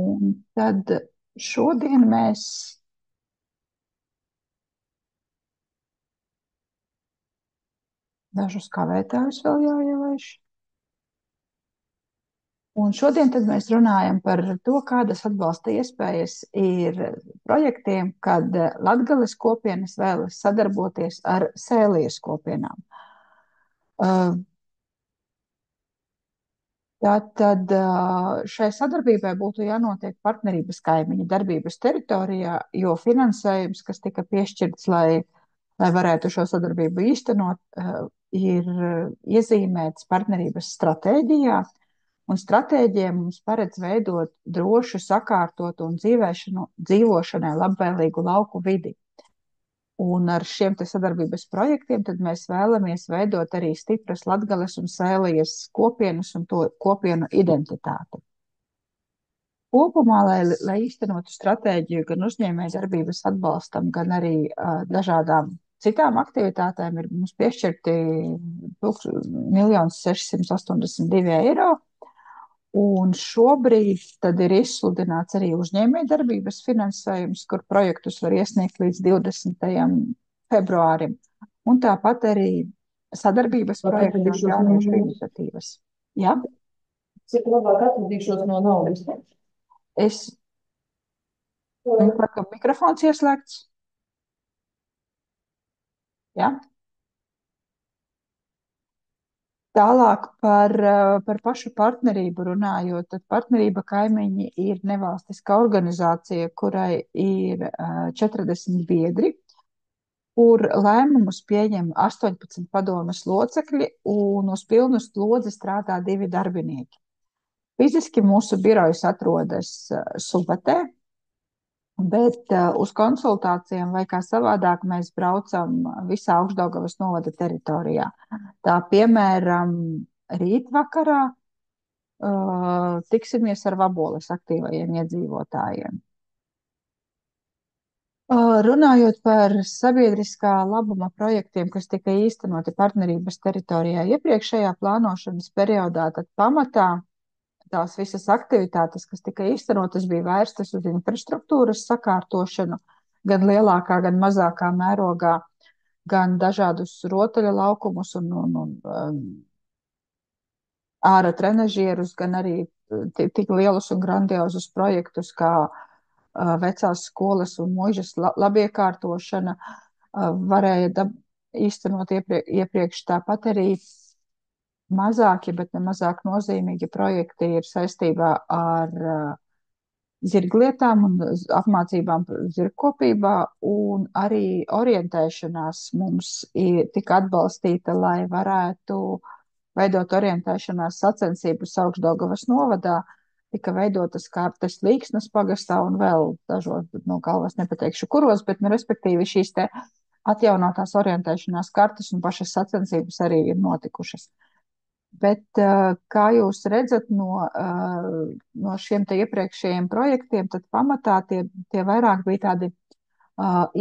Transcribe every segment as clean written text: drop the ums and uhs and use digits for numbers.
Un tad šodien mēs dažus kavētājus vēl jāielaiž. Un šodien tad mēs runājam par to, kādas atbalsta iespējas ir projektiem, kad Latgales kopienas vēlas sadarboties ar Sēlijas kopienām. Tātad šai sadarbībai būtu jānotiek partnerības kaimiņu darbības teritorijā, jo finansējums, kas tika piešķirts, lai varētu šo sadarbību īstenot, ir iezīmēts partnerības stratēģijā, un stratēģija mums paredz veidot drošu, sakārtotu un dzīvošanai labvēlīgu lauku vidi. Un ar šiem te sadarbības projektiem tad mēs vēlamies veidot arī stipras Latgales un Sēlijas kopienas un to kopienu identitāti. Kopumā, lai īstenotu stratēģiju gan uzņēmēju darbības atbalstam, gan arī dažādām citām aktivitātēm, ir mums piešķirti 1 682 eiro. Un šobrīd tad ir izsludināts arī uzņēmējdarbības finansējums, kur projektus var iesniegt līdz 20. februārim. Un tāpat arī sadarbības projekti un jauniešu iniciatīvas. Ja? Cik labāk atradīšos no naudas? Es domāju, ka mikrofons ieslēgts. Ja? Tālāk par pašu partnerību runājot, tad partnerība kaimiņi ir nevalstiska organizācija, kurai ir 40 biedri, kur lēmumus pieņem 18 padomes locekļi un uz pilnu slodzi strādā 2 darbinieki. Fiziski mūsu birojas atrodas Subatē, bet uz konsultācijām vai kā savādāk mēs braucam visā Augšdaugavas novada teritorijā. Tā piemēram, rītvakarā tiksimies ar Vaboles aktīvajiem iedzīvotājiem. Runājot par sabiedriskā labuma projektiem, kas tika īstenoti partnerības teritorijā iepriekšējā plānošanas periodā, tad pamatā tās visas aktivitātes, kas tika īstenotas, bija vērstas uz infrastruktūras sakārtošanu, gan lielākā, gan mazākā mērogā, gan dažādus rotaļa laukumus un ārā trenažierus, gan arī tik lielus un grandiozus projektus kā vecās skolas un muižas labiekārtošana varēja īstenot iepriekš. Tāpat arī mazāki, bet ne mazāk nozīmīgi projekti ir saistībā ar zirglietām un apmācībām zirgkopībā, un arī orientēšanās mums tika atbalstīta, lai varētu veidot orientēšanās sacensības Augšdaugavas novadā. Tika veidotas kartes Līksnas pagastā un vēl dažos, no galvas nepateikšu kuros, bet, respektīvi, šīs te atjaunotās orientēšanās kartes un pašas sacensības arī ir notikušas. Bet, kā jūs redzat no šiem te iepriekšējiem projektiem, tad pamatā tie vairāk bija tādi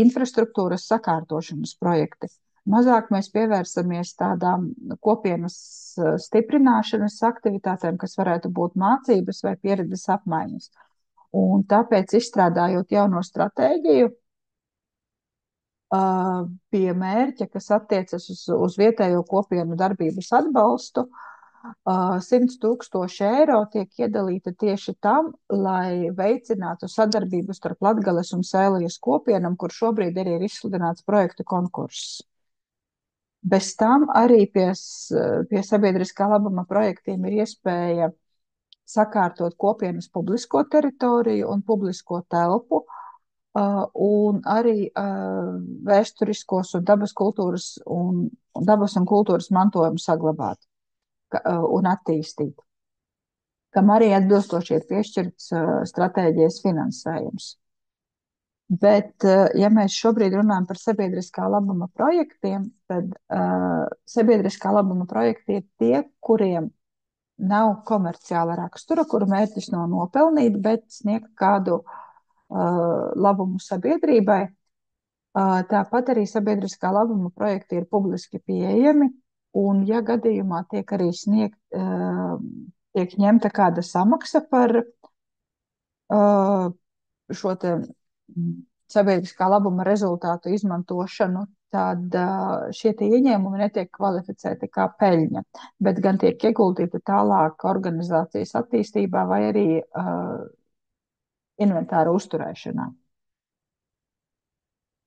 infrastruktūras sakārtošanas projekti. Mazāk mēs pievērsamies tādām kopienas stiprināšanas aktivitātēm, kas varētu būt mācības vai pieredzes apmaiņas. Un tāpēc, izstrādājot jauno stratēģiju, pie mērķa, kas attiecas uz vietējo kopienu darbības atbalstu, 100 000 eiro tiek iedalīta tieši tam, lai veicinātu sadarbību starp Latgales un Sēlijas kopienam, kur šobrīd arī ir izsludināts projektu konkurss. Bez tam arī pie sabiedriskā labuma projektiem ir iespēja sakārtot kopienas publisko teritoriju un publisko telpu, un arī vēsturiskos un dabas un kultūras mantojumu saglabāt un attīstīt, kam arī atbilstoši ir piešķirts stratēģijas finansējums. Bet, ja mēs šobrīd runājam par sabiedriskā labuma projektiem, tad sabiedriskā labuma projekti ir tie, kuriem nav komerciāla rakstura, kuru mērķis nav nopelnīt, bet sniegt kādu labumu sabiedrībai. Tāpat arī sabiedriskā labuma projekti ir publiski pieejami, un ja gadījumā tiek arī tiek ņemta kāda samaksa par uh, šo te sabiedriskā labuma rezultātu izmantošanu, tad šie tie ieņēmumi netiek kvalificēti kā peļņa, bet gan tiek ieguldīti tālāk organizācijas attīstībā vai arī inventāra uzturēšanā.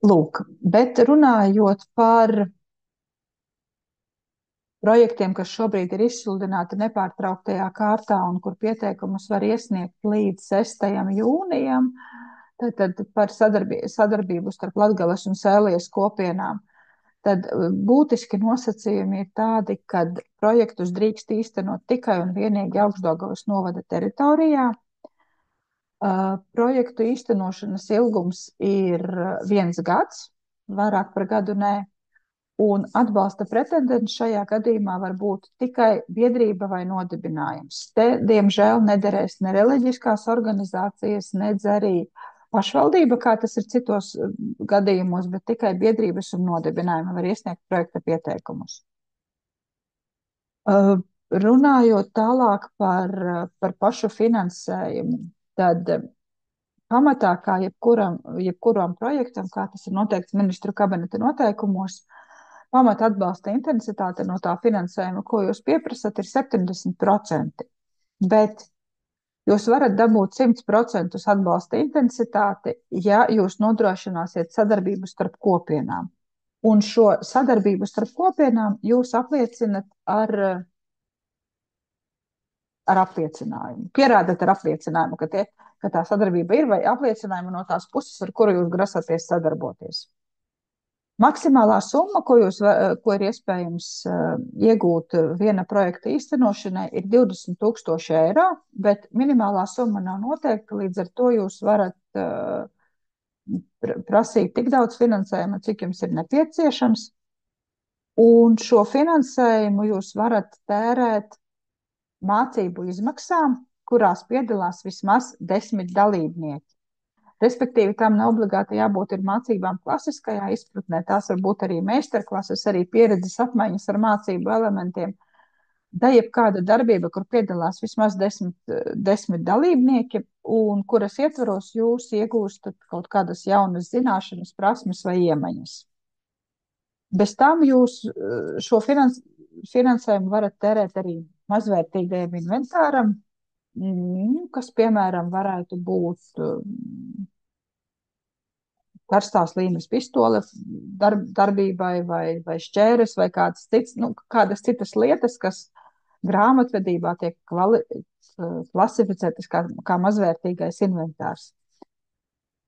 Lūk, bet runājot par projektiem, kas šobrīd ir izsludināti nepārtrauktajā kārtā un kur pieteikumus var iesniegt līdz 6. jūnijam, tad par sadarbību starp Latgales un Sēlijas kopienām, tad būtiski nosacījumi ir tādi, ka projektus drīkst īstenot tikai un vienīgi Augšdaugavas novada teritorijā. Projektu īstenošanas ilgums ir 1 gads, vairāk par gadu nē, un atbalsta pretendents šajā gadījumā var būt tikai biedrība vai nodibinājums. Te, diemžēl, nederēs ne reliģiskās organizācijas, nedz arī pašvaldība, kā tas ir citos gadījumos, bet tikai biedrības un nodibinājumi var iesniegt projekta pieteikumus. Runājot tālāk par pašu finansējumu, tad pamatā, kā jebkuram projektam, kā tas ir noteikts ministru kabineta noteikumos, pamata atbalsta intensitāte no tā finansējuma, ko jūs pieprasat, ir 70%. Bet jūs varat dabūt 100% atbalsta intensitāti, ja jūs nodrošināsiet sadarbību starp kopienām. Un šo sadarbību starp kopienām jūs apliecinat ar apliecinājumu. Pierādat ar apliecinājumu, ka tā sadarbība ir, vai apliecinājumu no tās puses, ar kuru jūs grasāties sadarboties. Maksimālā summa, ko ir iespējams iegūt viena projekta īstenošanai, ir 20,000 eiro, bet minimālā summa nav noteikta, līdz ar to jūs varat prasīt tik daudz finansējuma, cik jums ir nepieciešams, un šo finansējumu jūs varat tērēt mācību izmaksām, kurās piedalās vismaz 10 dalībnieki. Respektīvi, tam nav obligāti jābūt ir mācībām klasiskajā izpratnē, tās var būt arī meistarklases, arī pieredzes apmaiņas ar mācību elementiem. Da jebkāda darbība, kur piedalās vismaz 10 dalībnieki un kuras ietvaros jūs iegūstat kaut kādas jaunas zināšanas, prasmes vai iemaņas. Bez tam jūs šo finansējumu varat tērēt arī mazvērtīgajam inventāram, kas, piemēram, varētu būt karstās līmes pistole darbībai vai šķēres vai kādas citas lietas, kas grāmatvedībā tiek klasificētas kā mazvērtīgais inventārs.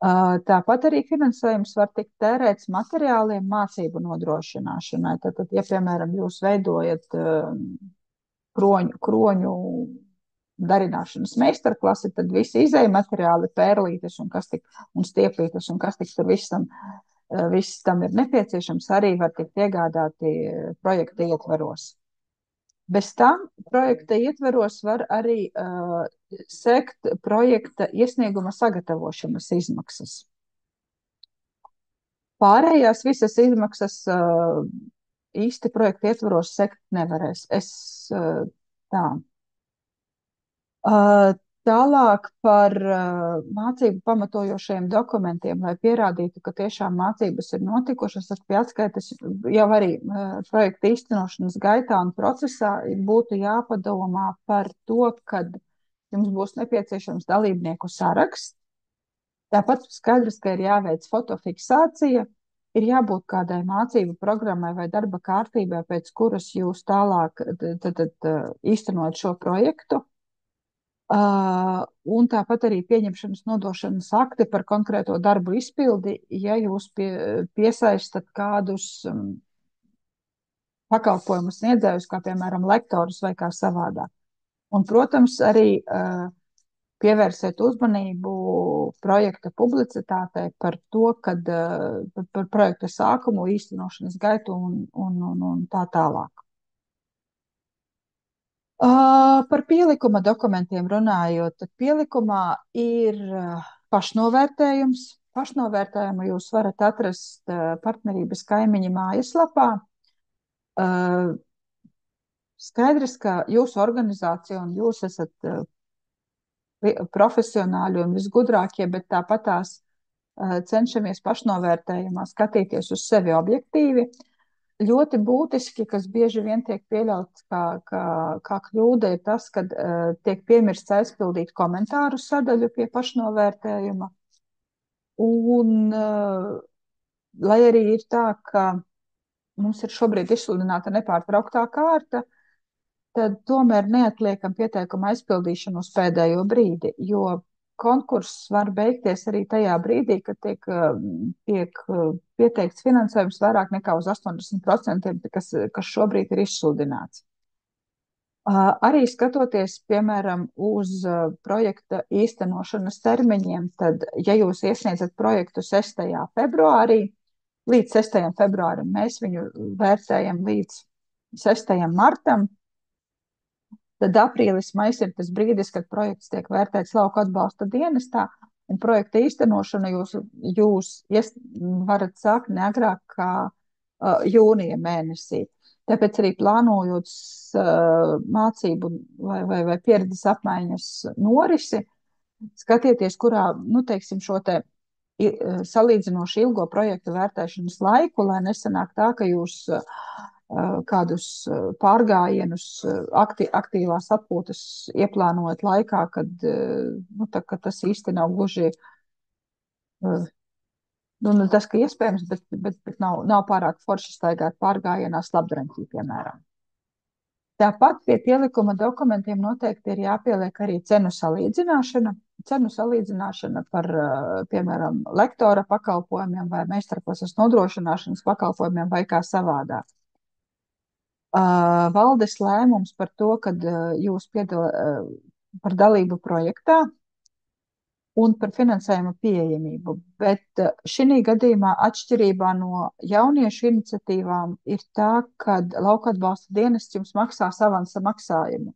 Tāpat arī finansējums var tikt tērēts materiāliem mācību nodrošināšanai. Tātad, ja, piemēram, jūs veidojat kroņu darināšanas meistarklasi, tad visi izēja materiāli, pērlītes un stiepītes un kas tik tur viss tam ir nepieciešams, arī var tikt iegādāti projekta ietvaros. Bez tam projekta ietvaros var arī sekt projekta iesnieguma sagatavošanas izmaksas. Pārējās visas izmaksas īsti projekta ietvaros sekt nevarēs. Tālāk par mācību pamatojošajiem dokumentiem, lai pierādītu, ka tiešām mācības ir notikušas, tad pie atskaites jau arī projekta īstenošanas gaitā un procesā būtu jāpadomā par to, kad jums būs nepieciešams dalībnieku saraksts. Tāpat skaidrs, ka ir jāveic fotofiksācija, ir jābūt kādai mācību programmai vai darba kārtībai, pēc kuras jūs tālāk īstenot šo projektu. Un tāpat arī pieņemšanas nodošanas akti par konkrēto darbu izpildi, ja jūs piesaistat kādus pakalpojumu sniedzējus, kā piemēram lektorus vai kā savādāk. Un, protams, arī pievērsiet uzmanību projekta publicitātei par to, kad par projekta sākumu, īstenošanas gaitu un tā tālāk. Par pielikuma dokumentiem runājot, tad pielikumā ir pašnovērtējums. Pašnovērtējumu jūs varat atrast partnerības kaimiņa mājaslapā. Skaidrs, ka jūsu organizācija un jūs esat profesionāļi un visgudrākie, bet tāpatās cenšamies pašnovērtējumā skatīties uz sevi objektīvi. Ļoti būtiski, kas bieži vien tiek pieļauts kā kļūda, ir tas, ka tiek piemirsts aizpildīt komentāru sadaļu pie pašnovērtējuma. Un, lai arī ir tā, ka mums ir šobrīd izsludināta nepārtrauktā kārta, tad tomēr neatliekam pieteikumu aizpildīšanu uz pēdējo brīdi, jo konkurss var beigties arī tajā brīdī, kad tiek pieteikts finansējums vairāk nekā uz 80%, kas šobrīd ir izsludināts. Arī skatoties, piemēram, uz projekta īstenošanas termiņiem, tad, ja jūs iesniedzat projektu 6. februārī, līdz 6. februārim mēs viņu vērtējam līdz 6. martam, tad aprīlis, maijs ir tas brīdis, kad projekts tiek vērtēts lauku atbalsta dienestā, un projekta īstenošanu jūs varat sākt neagrāk kā jūnija mēnesī. Tāpēc arī plānojot mācību vai pieredzes apmaiņas norisi, skatieties, kurā, teiksim, šo te salīdzinoši ilgo projektu vērtēšanas laiku, lai nesanāk tā, ka jūs kādus pārgājienus aktīvās atpūtas ieplānojat laikā, kad tas īsti nav gluži tas, ka iespējams, bet nav pārāk forši staigāt pārgājienā slapdraņķī, piemēram. Tāpat pie pielikuma dokumentiem noteikti ir jāpieliek arī cenu salīdzināšana. Cenu salīdzināšana par, piemēram, lektora pakalpojumiem vai meistarklases nodrošināšanas pakalpojumiem vai kā savādāk. Valdes lēmums par to, kad jūs par dalību projektā un par finansējumu pieejamību, bet šī gadījumā atšķirībā no jauniešu iniciatīvām ir tā, ka lauka atbalsta dienests jums maksās avansa maksājumu.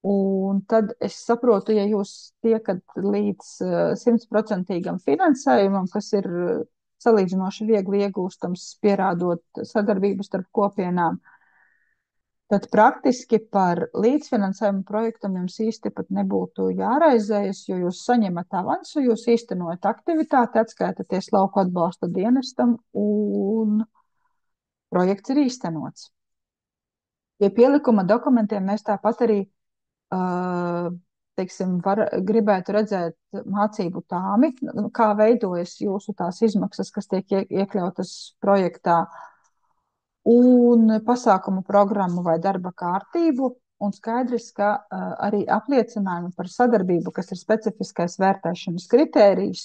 Un tad es saprotu, ja jūs tiekat līdz 100% finansējumam, kas ir salīdzinoši viegli iegūstams, pierādot sadarbību starp kopienām, tad praktiski par līdzfinansējumu projektam jums īsti pat nebūtu jāraizējas, jo jūs saņemat avansu, jūs īstenojat aktivitāti, atskaitaties lauku atbalsta dienestam un projekts ir īstenots. Pie pielikuma dokumentiem mēs tāpat arī teiksim, gribētu redzēt mācību tāmi, kā veidojas jūsu tās izmaksas, kas tiek iekļautas projektā, un pasākumu programmu vai darba kārtību, un skaidrs, ka arī apliecinājumi par sadarbību, kas ir specifiskais vērtēšanas kritērijs,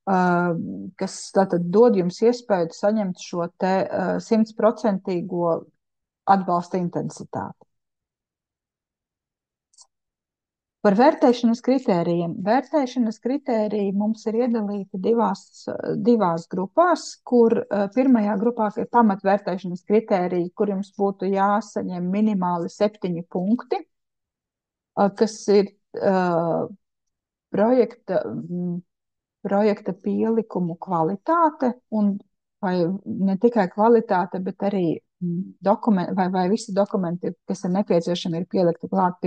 kas tātad dod jums iespēju saņemt šo te 100% atbalsta intensitāti. Par vērtēšanas kritērijiem. Vērtēšanas kritēriji mums ir iedalīti divās grupās, kur pirmajā grupā ir pamatvērtēšanas kritēriji, kur jums būtu jāsaņem minimāli 7 punkti, kas ir projekta pielikumu kvalitāte, vai ne tikai kvalitāte, bet arī vai visi dokumenti, kas ir nepieciešami, ir pielikti klāt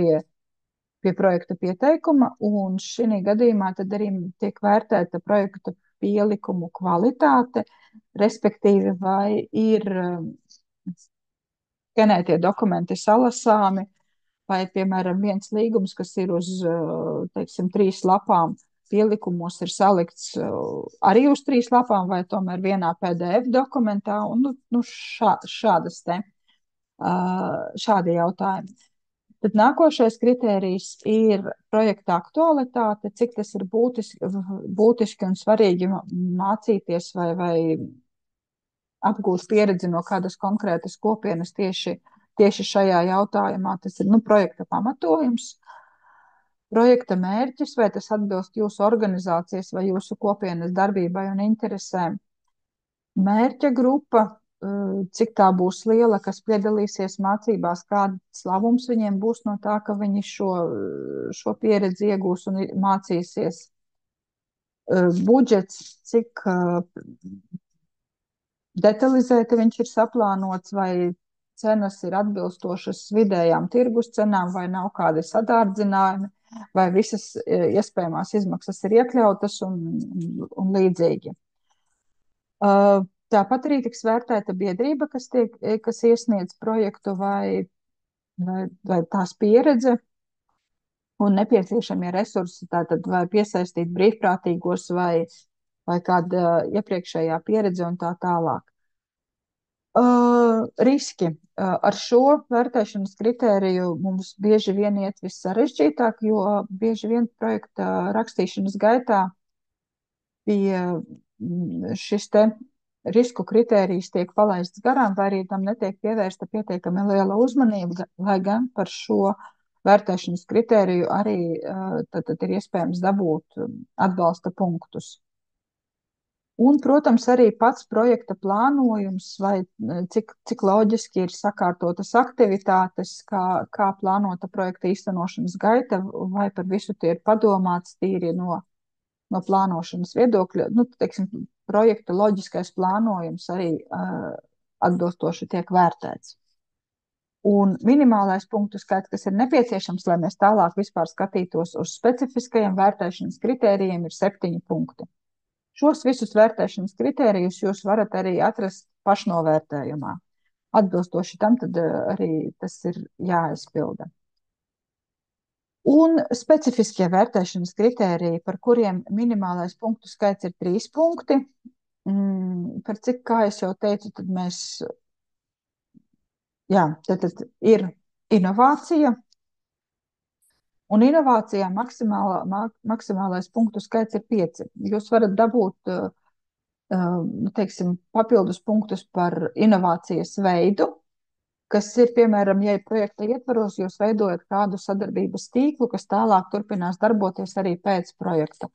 pie projekta pieteikuma, un šī gadījumā tad arī tiek vērtēta projekta pielikumu kvalitāte, respektīvi, vai ir skenētie dokumenti salasāmi, vai, piemēram, viens līgums, kas ir uz, teiksim, 3 lapām, pielikumos ir salikts arī uz 3 lapām, vai tomēr vienā PDF dokumentā, un šādi jautājumi. Tad nākošais kritērijs ir projekta aktualitāte, cik tas ir būtiski un svarīgi mācīties vai apgūt pieredzi no kādas konkrētas kopienas tieši šajā jautājumā. Tas ir projekta pamatojums, projekta mērķis, vai tas atbilst jūsu organizācijas vai jūsu kopienas darbībai un interesēm. Mērķa grupa, cik tā būs liela, kas piedalīsies mācībās, kāds labums viņiem būs no tā, ka viņi šo pieredzi iegūs un mācīsies. Budžets, cik detalizēti viņš ir saplānots, vai cenas ir atbilstošas vidējām tirgus cenām, vai nav kādi sadārdzinājumi. vai visas iespējamās izmaksas ir iekļautas un līdzīgi. Tāpat arī tiks vērtēta biedrība, kas iesniedz projektu vai tās pieredze un nepieciešamie resursi, tātad vai piesaistīt brīvprātīgos vai kāda iepriekšējā pieredze un tā tālāk. Riski. Ar šo vērtēšanas kritēriju mums bieži vien iet vissarežģītāk, jo bieži vien projekta rakstīšanas gaitā pie šis te risku kritērijs tiek palaists garām, vai arī tam netiek pievērsta pietiekami liela uzmanība, lai gan par šo vērtēšanas kritēriju arī tad ir iespējams dabūt atbalsta punktus. Un, protams, arī pats projekta plānojums, vai cik loģiski ir sakārtotas aktivitātes, kā plānota projekta īstenošanas gaita, vai par visu tie ir padomāts tīri no plānošanas viedokļa. Teiksim, projekta loģiskais plānojums arī atbilstoši tiek vērtēts. Un minimālais punktu skaits, kas ir nepieciešams, lai mēs tālāk vispār skatītos uz specifiskajiem vērtēšanas kritērijiem, ir 7 punkti. Šos visus vērtēšanas kritērijus jūs varat arī atrast pašnovērtējumā. Atbilstoši tam tad arī tas ir jāaizpilda. Un specifiskie vērtēšanas kritēriji, par kuriem minimālais punktu skaits ir 3 punkti, par cik, kā es jau teicu, tad mēs, tad ir inovācija, un inovācijā maksimālais punktu skaits ir 5. Jūs varat dabūt, teiksim, papildus punktus par inovācijas veidu, kas ir, piemēram, ja projekta ietvaros jūs veidojat kādu sadarbības tīklu, kas tālāk turpinās darboties arī pēc projekta.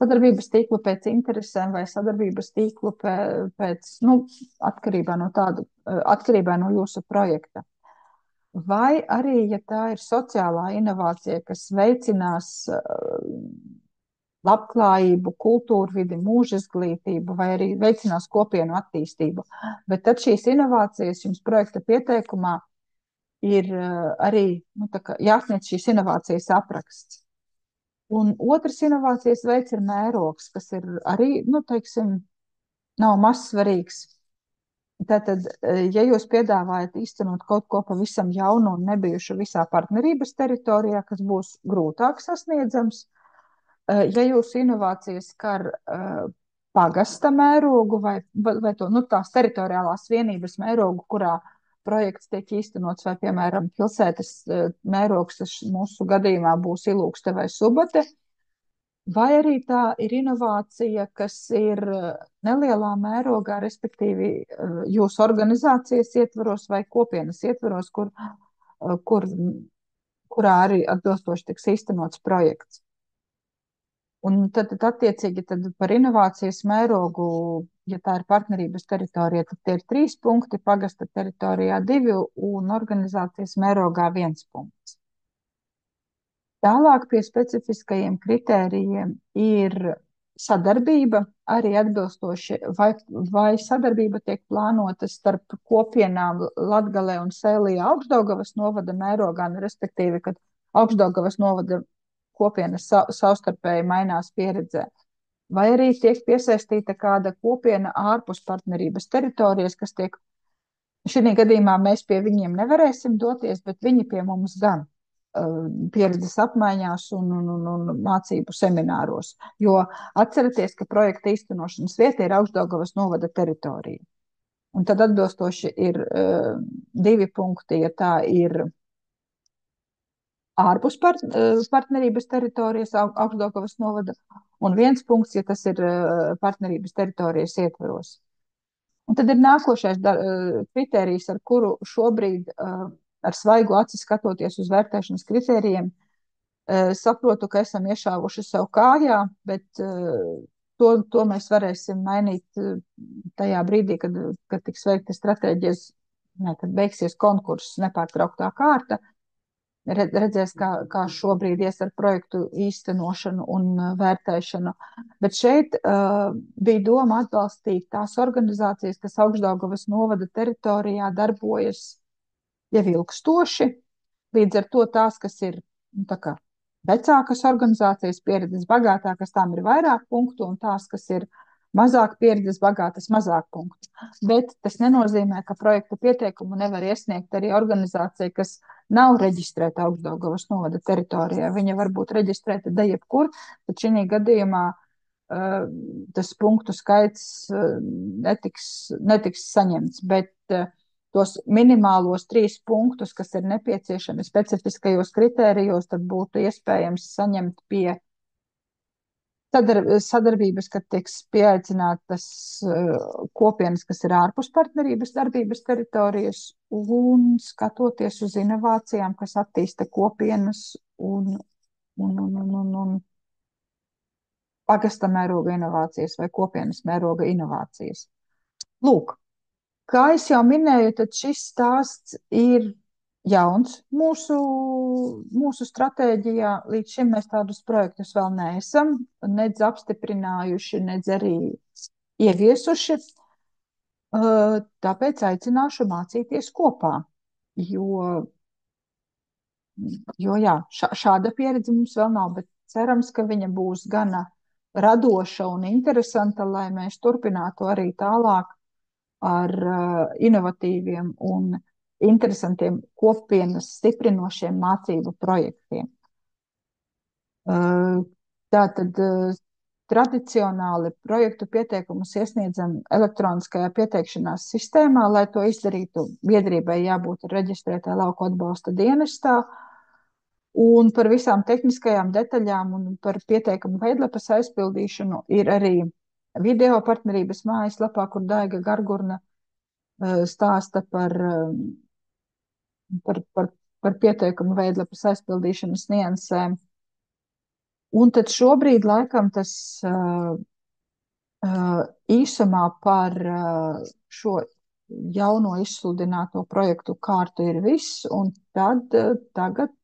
Sadarbības tīklu pēc interesēm vai sadarbības tīklu pēc, atkarībā no jūsu projekta. Vai arī, ja tā ir sociālā inovācija, kas veicinās labklājību, kultūrvidi, mūža izglītību, vai arī veicinās kopienu attīstību. Bet tad šīs inovācijas jums projekta pieteikumā ir arī jāsniedz šīs inovācijas apraksts. Un otrs inovācijas veids ir mērogs, kas ir arī, teiksim, nav mazsvarīgs. Tātad, ja jūs piedāvājat īstenot kaut ko pavisam jaunu un nebijušu visā partnerības teritorijā, kas būs grūtāk sasniedzams, ja jūsu inovācijas skar pagasta mērogu vai tās teritoriālās vienības mērogu, kurā projekts tiek īstenots, vai, piemēram, pilsētas mērogs, mūsu gadījumā būs Ilūkste vai Subate, vai arī tā ir inovācija, kas ir nelielā mērogā, respektīvi jūsu organizācijas ietvaros vai kopienas ietvaros, kurā arī atbilstoši tiks īstenots projekts. Un tad attiecīgi par inovācijas mērogu, ja tā ir partnerības teritorija, tad tie ir 3 punkti, pagasta teritorijā 2 un organizācijas mērogā 1 punkts. Tālāk pie specifiskajiem kritērijiem ir sadarbība, arī atbilstoši, vai sadarbība tiek plānota starp kopienām Latgalē un Sēlijā Augšdaugavas novada mērogā, respektīvi, kad Augšdaugavas novada kopienas savstarpēji mainās pieredzē. Vai arī tiek piesaistīta kāda kopiena ārpus partnerības teritorijas, kas tiek, šī gadījumā mēs pie viņiem nevarēsim doties, bet viņi pie mums gan pieredzes apmaiņās un mācību semināros. Jo atceraties, ka projekta īstenošanas vieta ir Augšdaugavas novada teritorija. Un tad atbilstoši ir 2 punkti, ja tā ir ārpus partnerības teritorijas Augšdaugavas novada, un 1 punkts, ja tas ir partnerības teritorijas ietvaros. Un tad ir nākošais kritērijs, ar kuru šobrīd ar svaigu aci skatoties uz vērtēšanas kritērijiem, saprotu, ka esam iešāvuši sev kājā, bet to mēs varēsim mainīt tajā brīdī, kad tiks veikta stratēģijas, kad beigsies konkurss nepārtrauktā kārta. Redzēs, kā šobrīd ies ar projektu īstenošanu un vērtēšanu. Bet šeit bija doma atbalstīt tās organizācijas, kas Augšdaugavas novada teritorijā darbojas jau ilgstoši, līdz ar to tās, kas ir vecākas organizācijas, pieredzes bagātākas, tām ir vairāk punktu, un tās, kas ir mazāk pieredzes bagātas, mazāk punktu. Bet tas nenozīmē, ka projekta pieteikumu nevar iesniegt arī organizācija, kas nav reģistrēta Augstdaugavas novada teritorijā. Viņa var būt reģistrēta de jebkur, bet šī gadījumā tas punktu skaits netiks saņemts, bet tos minimālos 3 punktus, kas ir nepieciešami specifiskajos kritērijos, tad būtu iespējams saņemt pie sadarbības, kad tiks pieaicinātas kopienas, kas ir ārpus partnerības darbības teritorijas, un skatoties uz inovācijām, kas attīsta kopienas un pagasta mēroga inovācijas vai kopienas mēroga inovācijas. Lūk, kā es jau minēju, tad šis stāsts ir jauns mūsu stratēģijā. Līdz šim mēs tādus projektus vēl neesam nedz apstiprinājuši, nedz arī ieviesuši. Tāpēc aicināšu mācīties kopā, jo jā, šāda pieredze mums vēl nav, bet cerams, ka viņa būs gana radoša un interesanta, lai mēs turpinātu arī tālāk ar inovatīviem un interesantiem kopienas stiprinošiem mācību projektiem. Tātad tradicionāli projektu pieteikumus iesniedzam elektroniskajā pieteikšanās sistēmā. Lai to izdarītu, biedrībai jābūt reģistrētai lauku atbalsta dienestā. Un par visām tehniskajām detaļām un par pieteikumu veidlapas aizpildīšanu ir arī video partnerības mājaslapā, kur Daiga Gargurna stāsta par pieteikumu veidlapas aizpildīšanas niansēm. Un tad šobrīd laikam tas īsumā par šo jauno izsludināto projektu kārtu ir viss, un tad tagad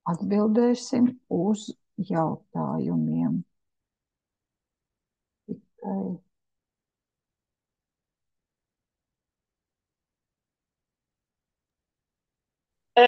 atbildēsim uz jautājumiem. Tikai